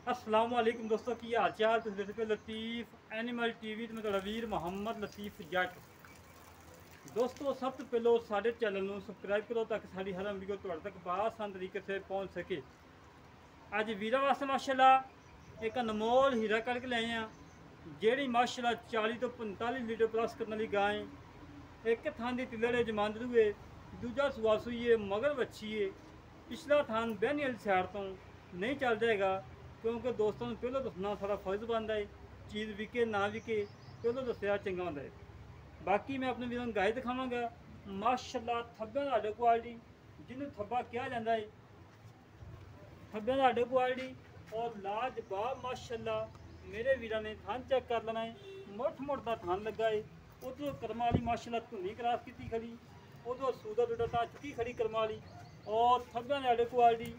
अस्सलाम वालेकुम दोस्तों की हाल चाल तुम देखते पे लतीफ़ एनिमल टीवी ਤੇ ਮੈਂ ਤੁਹਾਡਾ ਵੀਰ ਮੁਹੰਮਦ ਲਤੀਫ ਜੱਟ ਦੋਸਤੋ ਸਭ ਤੋਂ ਪਹਿਲਾਂ ਸਾਡੇ ਚੈਨਲ ਨੂੰ ਸਬਸਕ੍ਰਾਈਬ ਕਰੋ ਤਾਂ ਕਿ ਸਾਡੀ ਹਰ ਵੀਡੀਓ ਤੁਹਾਡੇ ਤੱਕ ਬਾਸਾਨ ਤਰੀਕੇ ਸੇ ਪਹੁੰਚ ਸਕੇ। ਅੱਜ ਵੀਰਾਂ ਵਾਸਤੇ ਮਾਸ਼ਾਅੱਲਾ ਇੱਕ ਅਨਮੋਲ ਹੀਰਾ ਕਰਕੇ ਲਿਆਏ ਆ ਜਿਹੜੀ ਮਾਸ਼ਾਅੱਲਾ 40 ਤੋਂ 45 ਲੀਟਰ ਪਲੱਸ ਕਰਨ ਵਾਲੀ ਗਾਂ ਹੈ। ਇੱਕ ਥਾਂ ਦੀ ਤਿਲੜੇ ਜਮਾਂਦਰੂ ਹੈ, ਦੂਜਾ ਸੁਆਸੂਈ ਹੈ, ਮਗਰ ਵੱਛੀ ਹੈ। ਪਿਛਲਾ ਥਾਂ ਬਹਿਣੀ ਵਾਲੀ ਸਾਈਡ ਤੋਂ ਨਹੀਂ ਚੱਲ ਜਾਏਗਾ क्योंकि दोस्तों ने पहले दसना सारा फर्ज बनता है। चीज़ विके ना विके पहले दसिया चंगा होंगे। बाकी मैं अपने वीरों गाय दिखावगा माशाअल्लाह थब्बे साढ़े क्वालिटी जिन्हें थब्बा कहा जाता है, थब्बे साढ़े क्वालिटी और लाजवाब माशाअल्लाह। मेरे वीर ने थान चेक कर लेना है, मुठ मुठ का थान लगा है। उधर कर्मा वाली माशाअल्लाह धुनी क्रॉस की खड़ी, उधर सूदा दुडा ता चुकी खड़ी कर्मा वाली और थब्बे साढ़े क्वालिटी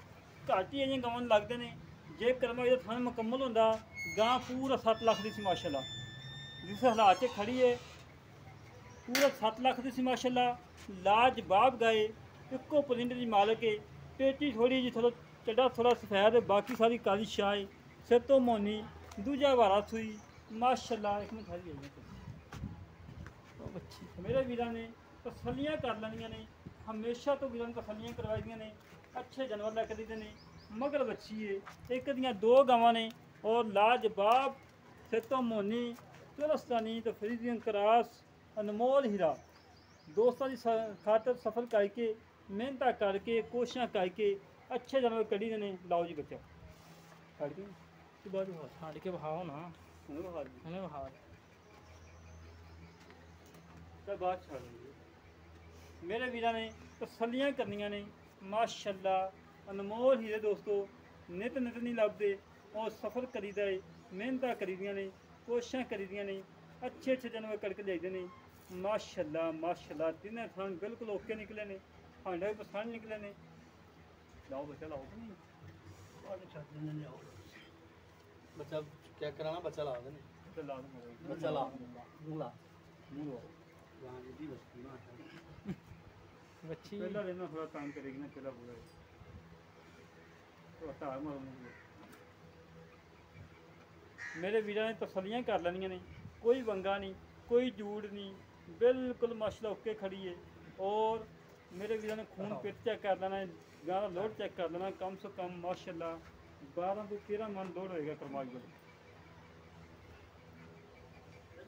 घट ही अजें गवन लगते हैं। जे कर्मा का थान मुकम्मल होंदा गां पूरा 7 लाख की सी माशाअल्लाह, जिस हालात से खड़ी है पूरा 7 लाख की सी माशाअल्लाह। लाजवाब गाय इको परिंद की मालक है। पेटी थोड़ी जी थोड़ा चड्डा थोड़ा सफेद है, बाकी सारी काली शाह है। सिर तो मोनी दूजा वारा सुई माशाअल्लाह। एक मिनट खड़ी है अच्छी मेरे वीर ने तसलियाँ कर लेनिया ने, हमेशा तो वीर तसलियाँ करवाई दी ने। अच्छे जानवर लैके देते हैं, मगर बच्ची है। एक दियाँ 2 गावां ने और लाजवाब सितो मोनी चुलस्तानी तो फ्रीजियन क्रॉस अनमोल हीरा। दोस्तों की खातर सफ़र करके मेहनत करके कोशिशें करके अच्छे जानवर कढ़ी ने। लाओ जी बच्चा कढ़ के बाद छाड़ के बहाओ ना, बहा उन्हें बहा बात छड़ मेरे वीर ने तसलियाँ करनिया ने माशाअल्लाह। अनमोल हीरे दोस्तों नित नित नहीं लभदे और सफ़र करीदा है, मेहनत करीदियाँ ने, कोशिशें करीदियाँ ने। अच्छे अच्छे जानवर कड़के लेते हैं माशाअल्लाह माशाअल्लाह। तिने थान बिल्कुल ओके निकले ने, हांडा भी पसंद निकले ने। लाओ बच्चा लाओ कि नहीं बच्चा क्या कराना, बच्चा ला देने, तो ला दूंगा बच्चा ला मुंह ला मुँह बच्ची पहला लेना थोड़ा काम करेगी ना, पहला पूरा तो हटा मारूंगा। मेरे वीर ने तसलियाँ कर लेनिया ने, कोई वंगा नहीं कोई जूड़ नहीं, बिल्कुल माशाअल्लाह ओके खड़ी है। और मेरे वीर ने खून पिट चेक कर लेना है, गाना लोड चेक कर लेना। कम से कम माशाअल्लाह 12 से 13 मन लोड होएगा करमाज को।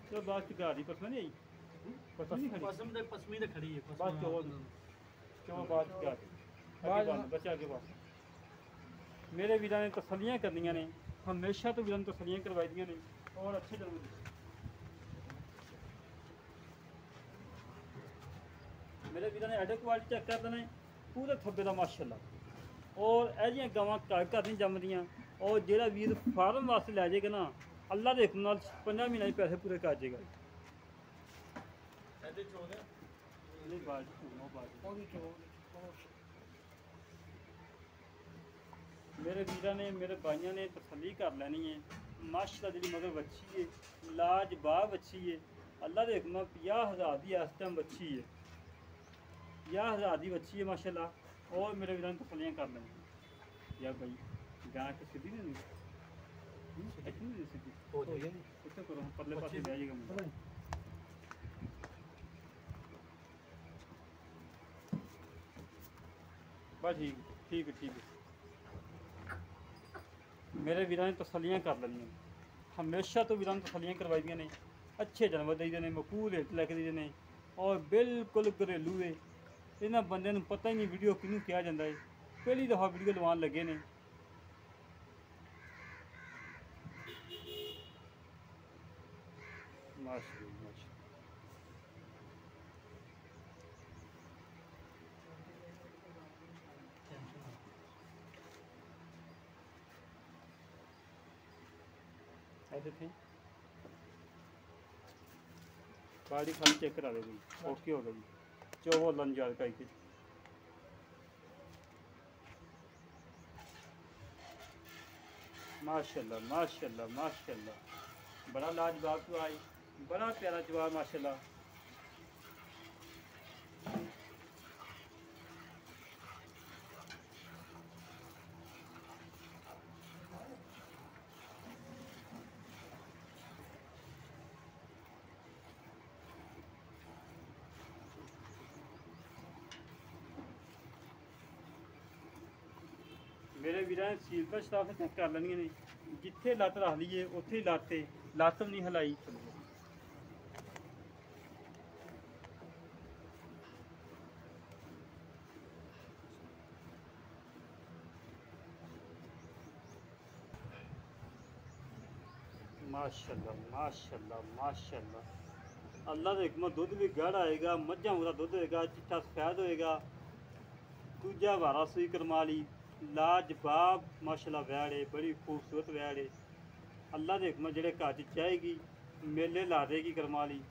तो बात की गाड़ी पसंद नहीं आई, पसंद नहीं खड़ी पसमी तो खड़ी है बात क्यों बात की गाड़ी बच्चा के पास। मेरे वीर ने तसलियाँ करनिया ने, हमेशा तो वीर ने तसलियाँ करवाई दी ने और अच्छे जानवर। मेरे वीर ने एडे क्वालिटी चेक कर देना पूरे थब्बे का माशाअल्लाह। और यह गवां घर घर नहीं जमदियाँ। और जो वीर फार्म वास्ते लै जाएगा ना, अल्लाह के हुक्म नाल 5 महीने पैसे पूरे कर जाएगा। मेरे वीर ने मेरे भाइयों ने तसली कर लेनी है माशाअल्लाह। जी मगर बच्ची है लाजवाब बच्ची है। अल्लाह के हुक्म 50,000 की इस टाइम बच्ची है, 50,000 की बच्ची है माशाअल्लाह। और मेरे वीर ने तसलियाँ कर लेनी या भाई गाय तो सीधी नहीं सीधी करो परले पास ले जाएगा। बस ठीक है। मेरे वीर ने तसलियाँ कर लेनिया, हमेशा तो वीर ने तसलियाँ करवाई दी ने। अच्छे जानवर देते हैं, मकूल रेट लैके देते हैं और बिल्कुल घरेलू है। इन्होंने बंदे को पता ही नहीं वीडियो किनू कहा जाता है, पहली दफ़ा वीडियो लवान लगे ने। माशाअल्लाह थे गाड़ी खाली चेक करा देगी ओके हो गई। चौबो लन याद करके माशाअल्लाह माशाअल्लाह माशाअल्लाह। बड़ा लाजवाब जवाब, बड़ा प्यारा जवाब माशाअल्लाह। ਮੇਰੇ ਵੀਰਾਂ ਨੇ ਸੀਲ ਸਟਾਫ ਚੈੱਕ ਕਰ ਲੈਣੀਆਂ ਨੇ। ਜਿੱਥੇ ਲੱਤ ਰੱਖ ਲਈਏ ਉੱਥੇ ਹੀ ਲੱਤ ਤੇ ਲੱਤ ਵੀ ਨਹੀਂ ਹਿਲਾਈ। माशाल्लाह माशाल्लाह माशाल्लाह। अल्लाह का हुक्म दुध भी गाढ़ा होएगा, मझां का दुध होएगा, चिट्टा सफैद होएगा। दूजा वारा सूई करमाली लाजवाब माशाल्लाह वैड़ है, बड़ी खूबसूरत वैड़ है। अल्लाह के हुक्म जेड़े घर च चाहेगी मेले ला देगी करमाली।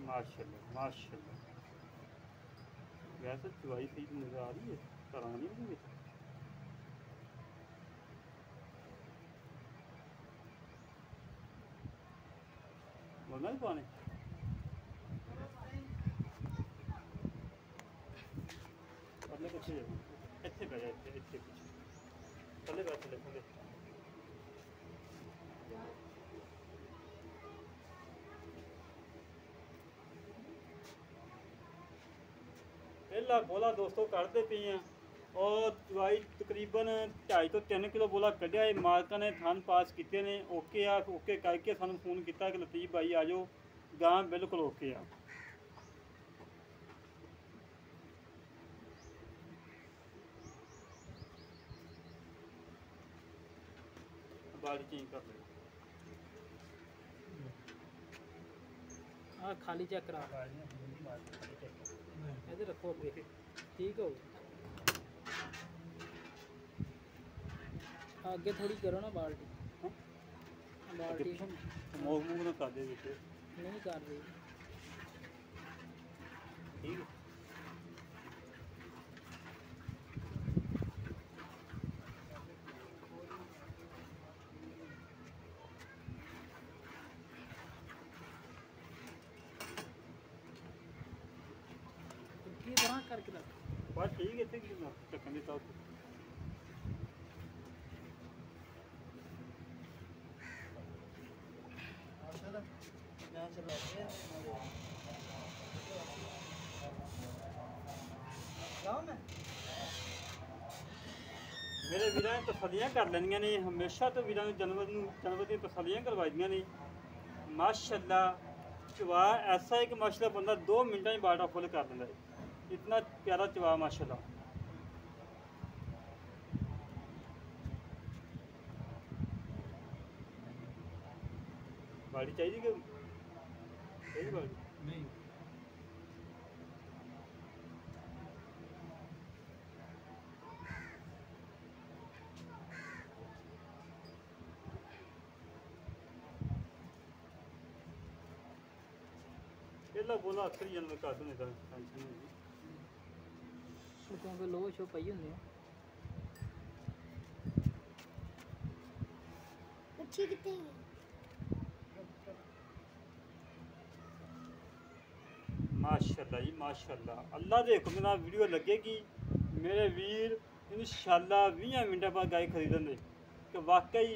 माशाल्लाह माशाल्लाह। वैसे चुवाई सही नजर आ रही है, करानी नहीं है। बोलना भी पाने पहले कुछ इतने बह जाए, इतने कुछ थले बैठ थले थले। पहला बोला दोस्तों करते पे हैं और चवाई तकरीबन 2.5 ਤੋਂ 3 किलो बोला कढ़िया है। मालका ने थान पास किए ने ओके आ, ओके करके सानू फोन किया कि लतीफ भाई आ जाओ, गां बिल्कुल ओके आ। बाड़ी चेंज कर ले खाली चेक करा इधर रखो अगे ठीक हो। आगे थोड़ी करो ना बाल्टी, बाल्टी मोह मुंह ना कर दे नहीं कर रही। ठीक है की तरह करके रख बस ठीक है। इतने ढक्कन देता हूँ मेरे वीरां ने तसलियां कर लैनियां ने। हमेशा तो वीरां ने जानवर दी तसलियां करवाई दियां ने। माशाल्लाह चवा ऐसा है कि माशाल्लाह बंदा 2 मिनटां ही बाड़ा फुल कर दिंदा है। इतना प्यारा चवा माशाल्लाह। बाड़ी चाहिए कि चाहिए बाड़ी नहीं पहला बोला अक्सर ही जानवर कर देने का टेंशन नहीं। क्योंकि लोह शो पई होंगे अच्छी कितनी है? माशाल्लाह जी माशाल्लाह। अल्लाह के हुक्म नाल वीडियो लगेगी मेरे वीर इंशाल्लाह 20 मिनटां बाद गाय खरीदन दे कि वाकई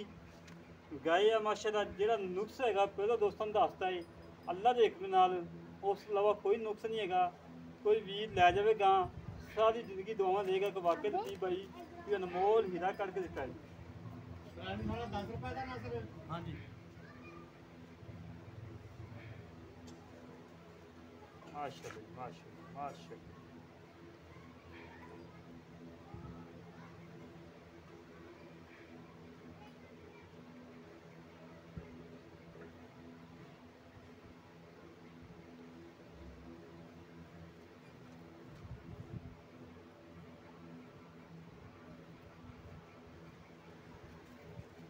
गाय है माशाल्लाह। जेड़ा नुक्स हैगा पहले दोस्तों ने दसता है। अल्लाह के हुक्म नाल उस अलावा कोई नुक्स नहीं हैगा। कोई वीर लै जावे गां सारी जिंदगी दुआवां देगा कि वाकई लतीफ भाई कोई अनमोल हीरा करके दिता है। हाँ जी माशाल्लाह माशाल्लाह माशाल्लाह।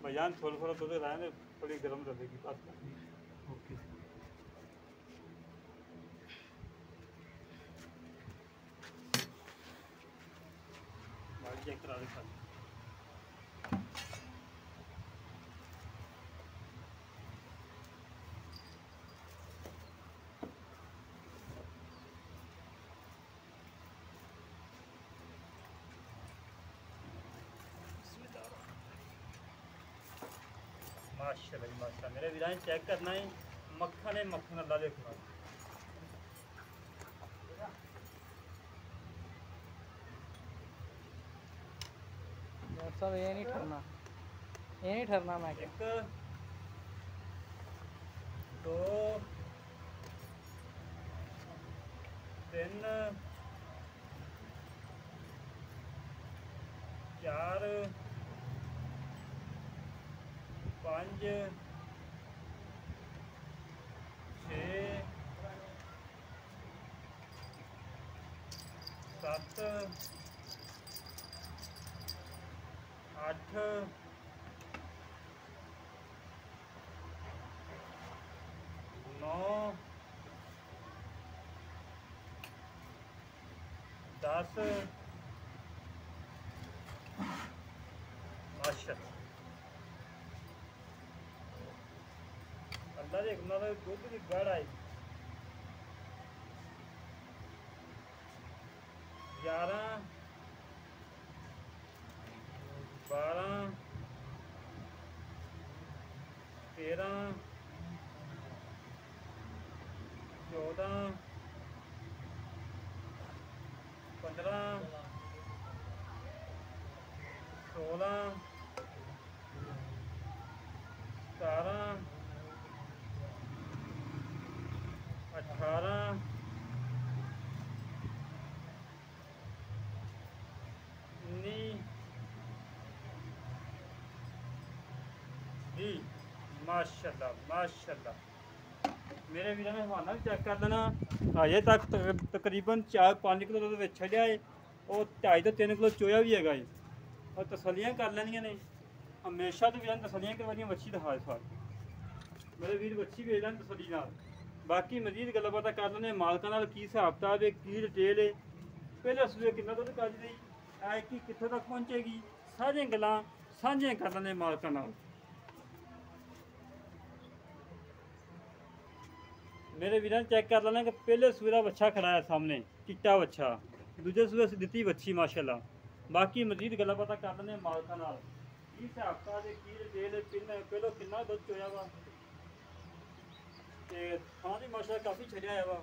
भैया थोड़ा थोड़ा दूध रहने थोड़ी गर्म रहेगी बात। ओके बाड़ी चेक करा दे खाली। माशाल्लाह जी माशाल्लाह। मेरे वीरां चेक करना है मक्खन है मक्खन अल्लाह देखना। डॉक्टर साहब ये नहीं ठरना, ये नहीं ठरना। मैं क्या 1 2 3 4 5 6 7 8 9 10 माशाल्लाह। अल्लाह दे हुक्म नाल दुध दी गड़ आई 11 12 13 14 15 16 17 18 19 20 माशाल्लाह माशाल्लाह। मेरे वीर ने हवाना भी चेक कर लेना। अजे तक तकरीबन 4-5 किलो तो छड़िया है और 2.5 ਤੋਂ 3 किलो चोया भी है और तसलियाँ कर लेनिया ने। हमेशा तो वीर तसलियाँ करवानिया मच्छी दिखा साल मेरे वीर मच्छी भेज लैन तसली नाल। बाकी मजीद गल्लां बातां कर लेने मालकां नाल की हिसाब किताब है की डिटेल है पहले सूबे कितना दुध कज दी ऐ कि कित्थों तक पहुँचेगी सारियां गल्लां सांझियां कर लेने मालकां नाल। मेरे वीर चेक कर लेना कि पहले सूबे का बच्चा खड़ा है सामने चिट्टा बच्चा दूजे सूबे से दी बच्ची माशाल्लाह। बाकी मजीद गल्लां बातां कर लेने मालकां नाल की हिसाब किताब है की डिटेल है पहलो कितना दुध चोया वा ते थां भी माशाल्लाह काफ़ी छड़िया है वा।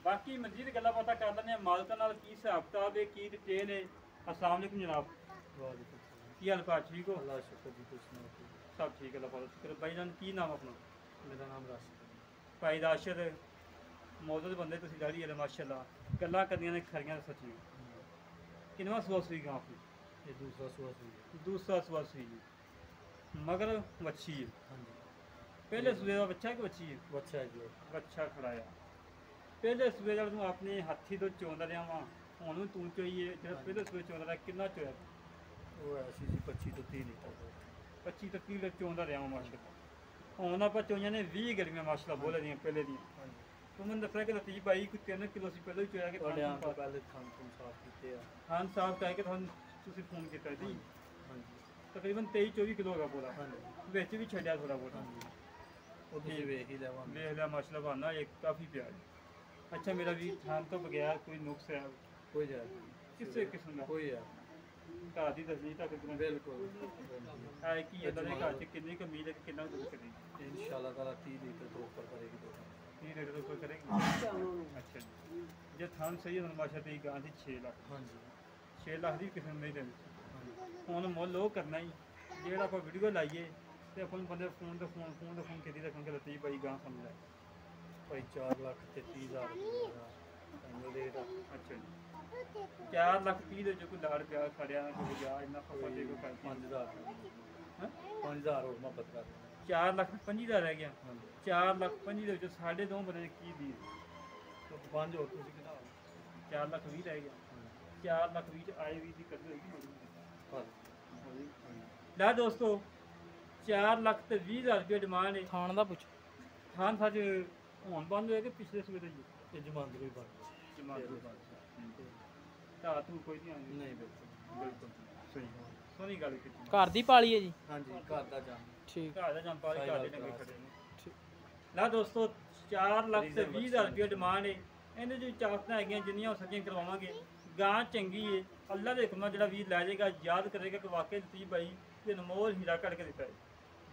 बाकी मजीद गल्लां बातां कर लेने मालकां नाल की हिसाब किताब है की डिटेल है। अस्सलाम वालेकुम जनाब, की हाल पाल ठीक हो? अल्लाह शुक्र जी, तुम सुनाओ? सब ठीक है अल्लाह पाक शुक्र। भाई जान की नाम अपना? मेरा नाम राशिद। भाई राशिद मौजूद बंदे तुसीं दाढ़ी वाले माशाल्लाह गल्लां करनियां ने खरियां सच्चियां। किनवा सुआ सुई गां अपनी? ये दूसरा सुबह सुई। दूसरा सुआ सुई मगर बच्ची है। हाँ जी। पहले सूबे का बच्चा कि बच्ची है? बच्चा है जी। बच्चा खड़ाया पहले सूबे जब तू अपने हाथी तो चोंदा रहा वा हुण भी तू चोईए जो पहले सूबे चोंदा रहा कितना चोया? वो ऐसी जी 25 ਤੋਂ 30 लीटर 25 ਤੋਂ 30 लीटर चोंदा रहा माशाल्लाह। हुण आप चोइयां ने 20 गलियां माशाल्लाह बोले दियां पहले दी। हाँ जी। तू मैंने दसा कि लतीफ भाई कोई 3 किलो से पहले ही चोया कि ਤੁਹਾਡੇ ਆਉਣ ਤੋਂ ਪਹਿਲੇ ਖਾਣ ਤੋਂ ਸਾਫ ਕੀਤੇ ਆ। खान साहब कह के तुसीं फोन किया जी हाँ जी। तकरीबन 23-24 किलो होगा पूरा हाँ जी। विच भी छड्या थोड़ा बहुत हाँ जी। वो ਤੁਸੀਂ ਵੇਖ ਹੀ ਲੈਵਾਂਗੇ। देख लिया माशाल्लाह बहाना एक काफ़ी प्यार। अच्छा मेरा भी थान तो बगैर कोई नुक्स है कोई जाए किसी किस्म का कोई है घर की दसनी तक बिल्कुल है कि अल्लाह के घर च कितनी कमी है कि कितना दुध करेगी इंशाल्लाह ताला 30 लीटर तो ऊपर करेगी तो 30 लीटर ऊपर करेगी। अच्छा जी जे थान सही है माशा तेरी गां की 6 लाख हाँ जी 6 लाख की किस्म नहीं देनी हाँ जी हुण मुल वो करना ही जेड़ा आप वीडियो लाइए तो अपन बंदे फोन तो फोन खेती रखेंगे लतीफ भाई गां समझ आए भाई 4,33,000 रुपये रेट अच्छा जी 4 ਲੱਖ 30 ਦੇ ਜੋ ਕੋਈ ਲਾੜ ਪਿਆ ਖੜਿਆ ਨਾ ਕੋਈ ਜਾ ਇੰਨਾ ਖਪਾ ਦੇ ਕੋਈ ਕਰ 5,000 ਹਾਂ 5,000 ਹੋਰ ਮੁਹੱਬਤ ਕਰ 4 ਲੱਖ 25 ਦਾ ਰਹਿ ਗਿਆ हाँ जी 4 ਲੱਖ 25 ਦੇ ਵਿੱਚ 2.5 ਬਣੇ ਕੀ ਦੀ तो 5 और तुझे कितना 4 ਲੱਖ 20 ਰਹਿ ਗਿਆ 4 ਲੱਖ 20 ਚ ਆਏ ਵੀ ਦੀ ਕਦਰ ਹੋਈ ਲੈ ਦੋਸਤੋ 4 ਲੱਖ ਤੇ 20,000 ਰੁਪਏ ਡਿਮਾਂਡ ਹੈ ਖਾਣ ਦਾ ਪੁੱਛ। ਖਾਨ ਸੱਚ ਹੁਣ ਬੰਦ ਹੋਇਆ ਕਿ ਪਿਛਲੇ ਸਵੇਰ ਦਾ ਜੀ ये जमानत कोई बात ਜਮਾਤ ਤੋਂ ਬਾਅਦ ਤਾਂ ਤੂੰ ਕੋਈ ਨਹੀਂ ਆਈ नहीं बिल्कुल ਬਿਲਕੁਲ ਸਹੀ ਸੋਹਣੀ ਗੱਲ ਕੀਤੀ ਘਰ ਦੀ ਪਾਲੀ ਹੈ ਜੀ? हाँ जी घर का जाम ਠੀਕ। ਘਰ ਦਾ ਜੰਪਾ ਘਰ ਦੇ ਨਵੇਂ ਖੜੇ ਨੇ ਠੀਕ। ਲੈ ਦੋਸਤੋ 4 ਲੱਖ ਤੇ 20,000 ਰੁਪਏ ਡਿਮਾਂਡ ਹੈ। ਇਹਦੇ ਜੋ ਚਾਹਤਾਂ ਹੈਗੀਆਂ ਜਿੰਨੀਆਂ ਹੋ ਸਕੀਆਂ ਕਰਵਾਵਾਂਗੇ। ਗਾਂ ਚੰਗੀ ਹੈ, ਅੱਲਾ ਦੇ ਹੁਕਮਾਂ ਜਿਹੜਾ ਵੀਰ ਲੈ ਜਾਏਗਾ ਯਾਦ ਕਰੇਗਾ ਕਿ ਵਾਕਈ ਲਤੀਫ ਭਾਈ ਤੇ ਅਨਮੋਲ ਹੀਰਾ ਕੱਢ ਕੇ ਦਿੱਤਾ ਹੈ।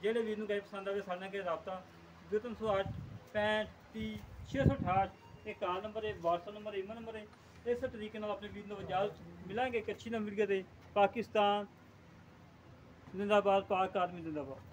ਜਿਹੜੇ ਵੀਰ ਨੂੰ ਕਹੇ ਪਸੰਦ ਆਵੇ ਸਾਡੇ ਨਾਲ ਕਿ ਰਾਬਤਾ 0308 65 30 668 ਇਹ ਕਾਲ ਨੰਬਰ ਹੈ, WhatsApp ਨੰਬਰ, ਈਮੇਲ ਨੰਬਰ ਹੈ। ਇਸ ਤਰੀਕੇ ਨਾਲ ਆਪਣੇ ਵੀਰ ਨੂੰ ਇਜਾਜ਼ਤ ਮਿਲਾਂਗੇ ਇੱਕ ਅੱਛੀ ਨਵੀਂ ਵੀਡੀਓ ਦੇ। ਪਾਕਿਸਤਾਨ ਜ਼ਿੰਦਾਬਾਦ, ਪਾਕ ਆਦਮੀ ਜ਼ਿੰਦਾਬਾਦ।